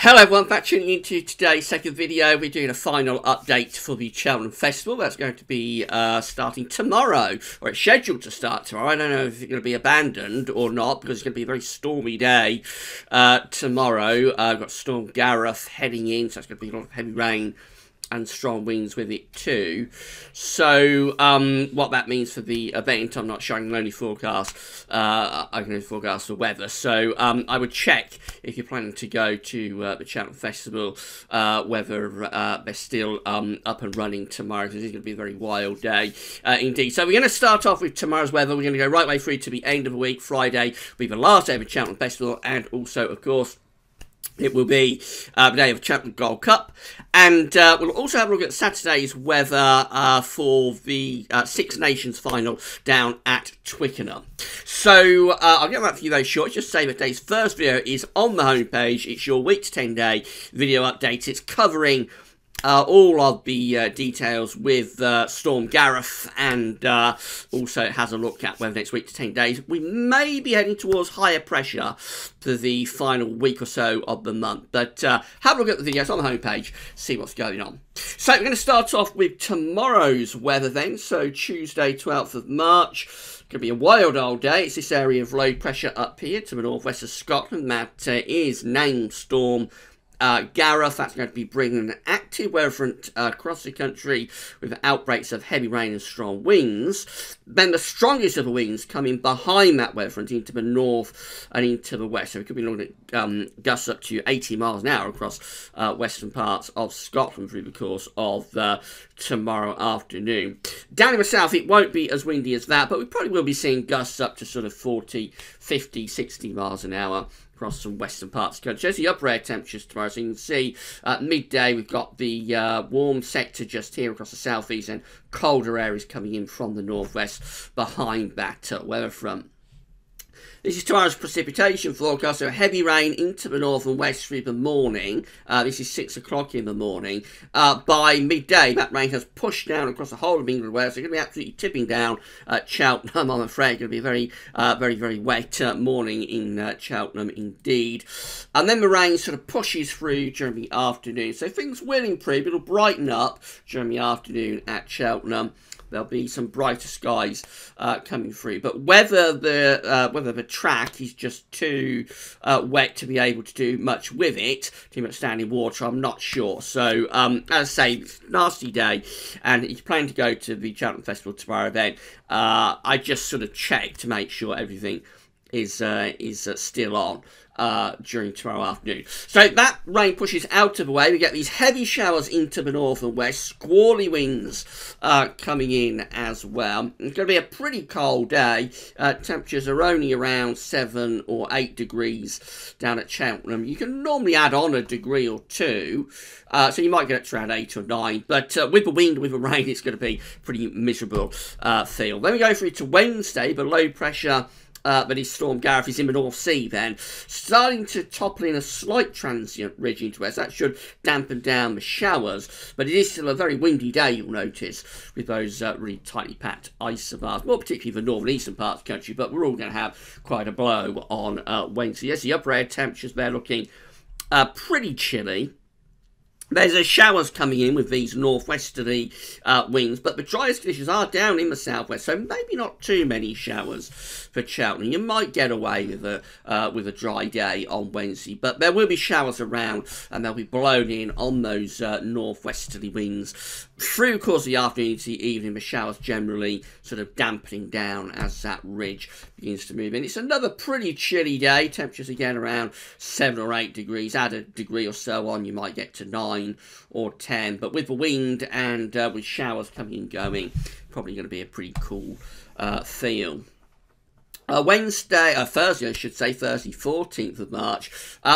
Hello everyone, thanks for tuning into today's second video. We're doing a final update for the Cheltenham Festival. That's going to be starting tomorrow, or it's scheduled to start tomorrow. I don't know if it's going to be abandoned or not, because it's going to be a very stormy day tomorrow. I've got Storm Gareth heading in, so it's going to be a lot of heavy rain and strong winds with it too. So what that means for the event, I'm not showing an only forecast. I can only forecast the weather. So I would check if you're planning to go to the Cheltenham Festival whether they're still up and running tomorrow, because it's going to be a very wild day indeed. So we're going to start off with tomorrow's weather. We're going to go right way through to the end of the week. Friday will be the last day of the Cheltenham Festival, and also, of course, it will be the day of Cheltenham Gold Cup. And we'll also have a look at Saturday's weather for the Six Nations final down at Twickenham. So I'll get that for you very short. Just say that today's first video is on the homepage. It's your week to 10 day video update. It's covering all of the details with Storm Gareth, and also it has a look at whether next week to 10 days we may be heading towards higher pressure for the final week or so of the month. But have a look at the videos on the homepage, see what's going on. So we're going to start off with tomorrow's weather then. So Tuesday 12th of March. Going to be a wild old day. It's this area of low pressure up here to the northwest of Scotland that is named Storm Gareth. That's going to be bringing an active weather front across the country with outbreaks of heavy rain and strong winds. Then the strongest of the winds coming behind that weather front into the north and into the west. So we could be looking at gusts up to 80 miles an hour across western parts of Scotland through the course of tomorrow afternoon. Down in the south, it won't be as windy as that, but we probably will be seeing gusts up to sort of 40, 50, 60 miles an hour across some western parts of the country. There's the upper air temperatures tomorrow, so you can see at midday we've got the warm sector just here across the southeast, and colder areas coming in from the northwest behind that weather front. This is tomorrow's precipitation forecast, so heavy rain into the north and west through the morning. This is 6 o'clock in the morning. By midday, that rain has pushed down across the whole of England and Wales. So it's going to be absolutely tipping down at Cheltenham, I'm afraid. It's going to be a very wet morning in Cheltenham indeed. And then the rain sort of pushes through during the afternoon. So things will improve. It'll brighten up during the afternoon at Cheltenham. There'll be some brighter skies coming through, but whether the track is just too wet to be able to do much with it, too much standing water, I'm not sure. So as I say, it's a nasty day, and if you're planning to go to the Cheltenham Festival tomorrow, then I just sort of check to make sure everything is still on during tomorrow afternoon. So that rain pushes out of the way. We get these heavy showers into the north and west, squally winds coming in as well. It's going to be a pretty cold day. Temperatures are only around 7 or 8 degrees down at Cheltenham. You can normally add on a degree or two, so you might get up to around 8 or 9, but with the wind, with the rain, it's going to be pretty miserable feel. Then we go through to Wednesday, the low pressure but his Storm Gareth is in the North Sea then, starting to topple in a slight transient ridge into west. That should dampen down the showers, but it is still a very windy day, you'll notice, with those really tightly packed isobars, more particularly the northern eastern parts of the country, but we're all going to have quite a blow on Wednesday. Yes, the upper air temperatures, they're looking pretty chilly. There's showers coming in with these northwesterly winds, but the driest conditions are down in the southwest, so maybe not too many showers for Cheltenham. You might get away with a dry day on Wednesday, but there will be showers around, and they'll be blown in on those northwesterly winds through the course of the afternoon into the evening. The showers generally sort of dampening down as that ridge begins to move in. It's another pretty chilly day. Temperatures again around 7 or 8 degrees. Add a degree or so on, you might get to 9 or 10. But with the wind and with showers coming and going, probably going to be a pretty cool feel. Thursday, I should say, Thursday, 14th of March,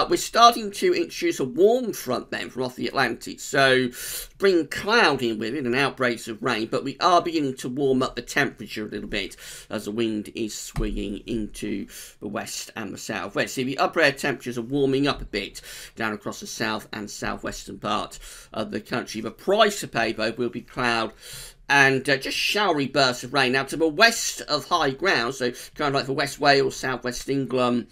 we're starting to introduce a warm front then from off the Atlantic, so bring cloud in with it and outbreaks of rain, but we are beginning to warm up the temperature a little bit as the wind is swinging into the west and the southwest. So the upper air temperatures are warming up a bit down across the south and southwestern part of the country. The price to pay, though, will be cloud and just showery bursts of rain. Now, to the west of high ground, so kind of like for West Wales, southwest England,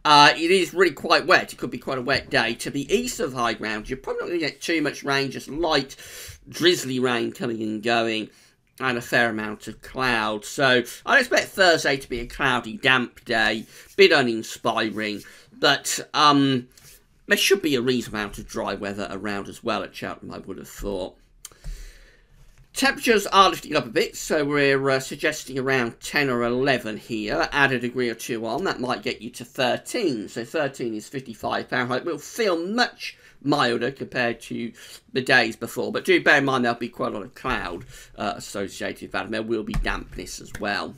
it is really quite wet. It could be quite a wet day. To the east of high ground, you're probably not going to get too much rain, just light drizzly rain coming and going, and a fair amount of cloud. So I'd expect Thursday to be a cloudy, damp day, bit uninspiring, but there should be a reasonable amount of dry weather around as well at Cheltenham, I would have thought. Temperatures are lifting up a bit, so we're suggesting around 10 or 11 here. Add a degree or two on, that might get you to 13. So 13 is 55 Fahrenheit. We'll feel much milder compared to the days before, but do bear in mind there'll be quite a lot of cloud associated with that, and there will be dampness as well.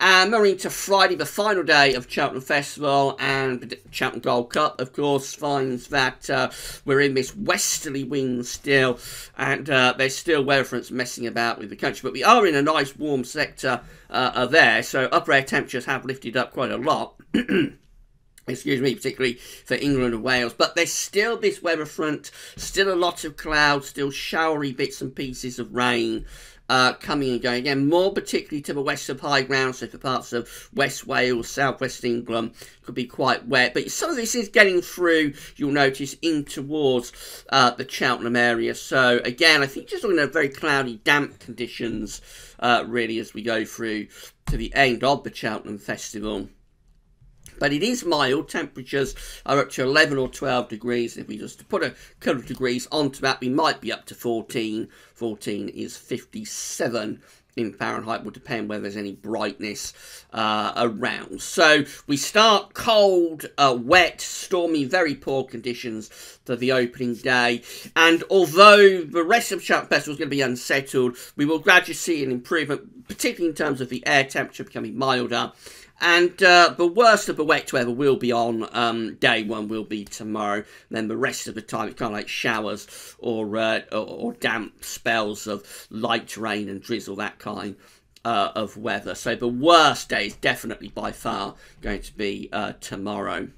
And we're into Friday, the final day of Cheltenham Festival, and the Cheltenham Gold Cup, of course, finds that we're in this westerly wind still, and there's still weather fronts messing about with the country, but we are in a nice warm sector there, so upper air temperatures have lifted up quite a lot. Excuse me, particularly for England and Wales, but there's still this weather front, still a lot of clouds, still showery bits and pieces of rain coming and going again, more particularly to the west of high ground, so for parts of West Wales, South West England, could be quite wet, but some of this is getting through, you'll notice, in towards the Cheltenham area. So again, I think just looking at very cloudy, damp conditions really as we go through to the end of the Cheltenham Festival. But it is mild. Temperatures are up to 11 or 12 degrees. If we just put a couple of degrees onto that, we might be up to 14. 14 is 57 in Fahrenheit. Will depend whether there's any brightness around. So we start cold, wet, stormy, very poor conditions for the opening day. And although the rest of Cheltenham Festival is going to be unsettled, we will gradually see an improvement, particularly in terms of the air temperature becoming milder. And the worst of the wet weather will be on day one, will be tomorrow. And then the rest of the time, it's kind of like showers or damp spells of light rain and drizzle, that kind of weather. So the worst day is definitely by far going to be tomorrow.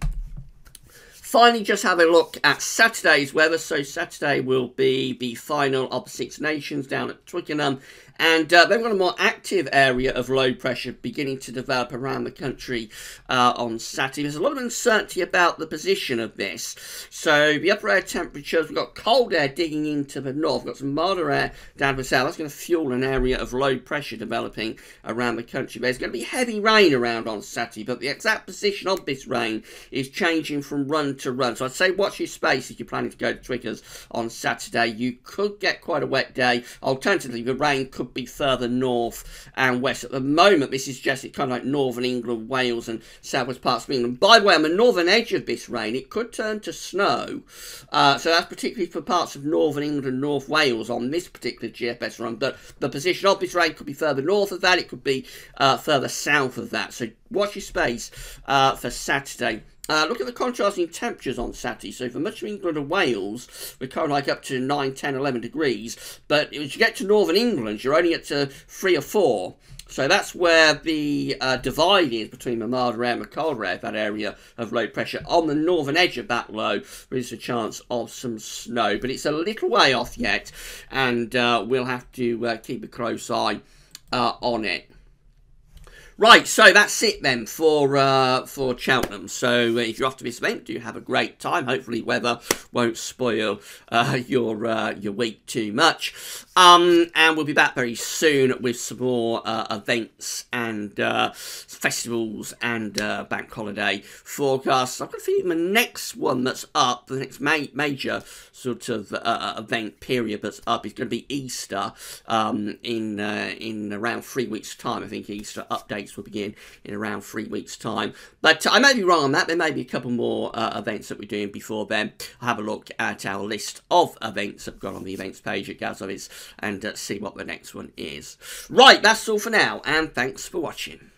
Finally, just have a look at Saturday's weather. So Saturday will be the final of the Six Nations down at Twickenham. And they've got a more active area of low pressure beginning to develop around the country on Saturday. There's a lot of uncertainty about the position of this. So the upper air temperatures, we've got cold air digging into the north. We've got some milder air down to the south. That's going to fuel an area of low pressure developing around the country. There's going to be heavy rain around on Saturday, but the exact position of this rain is changing from run to run. So I'd say watch your space if you're planning to go to Twickers on Saturday. You could get quite a wet day. Alternatively, the rain could be further north and west. At the moment, this is just kind of like northern England, Wales and southwest parts of England. By the way, on the northern edge of this rain, it could turn to snow. So that's particularly for parts of northern England and North Wales on this particular GFS run. But the position of this rain could be further north of that. It could be further south of that. So watch your space for Saturday. Look at the contrasting temperatures on Saturday. So for much of England and Wales, we're kind of like up to 9, 10, 11 degrees. But as you get to northern England, you're only up to 3 or 4. So that's where the divide is between the milder air and the colder air, that area of low pressure. On the northern edge of that low, there is a chance of some snow. But it's a little way off yet, and we'll have to keep a close eye on it. Right, so that's it then for Cheltenham. So if you're off to this event, do have a great time. Hopefully weather won't spoil your week too much. And we'll be back very soon with some more events and festivals and bank holiday forecasts. I've got a feeling the next one that's up, the next major sort of event period that's up is going to be Easter in around 3 weeks' time. I think Easter updates will begin in around 3 weeks' time. But I may be wrong on that. There may be a couple more events that we're doing before then. I'll have a look at our list of events that we've got on the events page at GWV and see what the next one is. Right, that's all for now, and thanks for watching.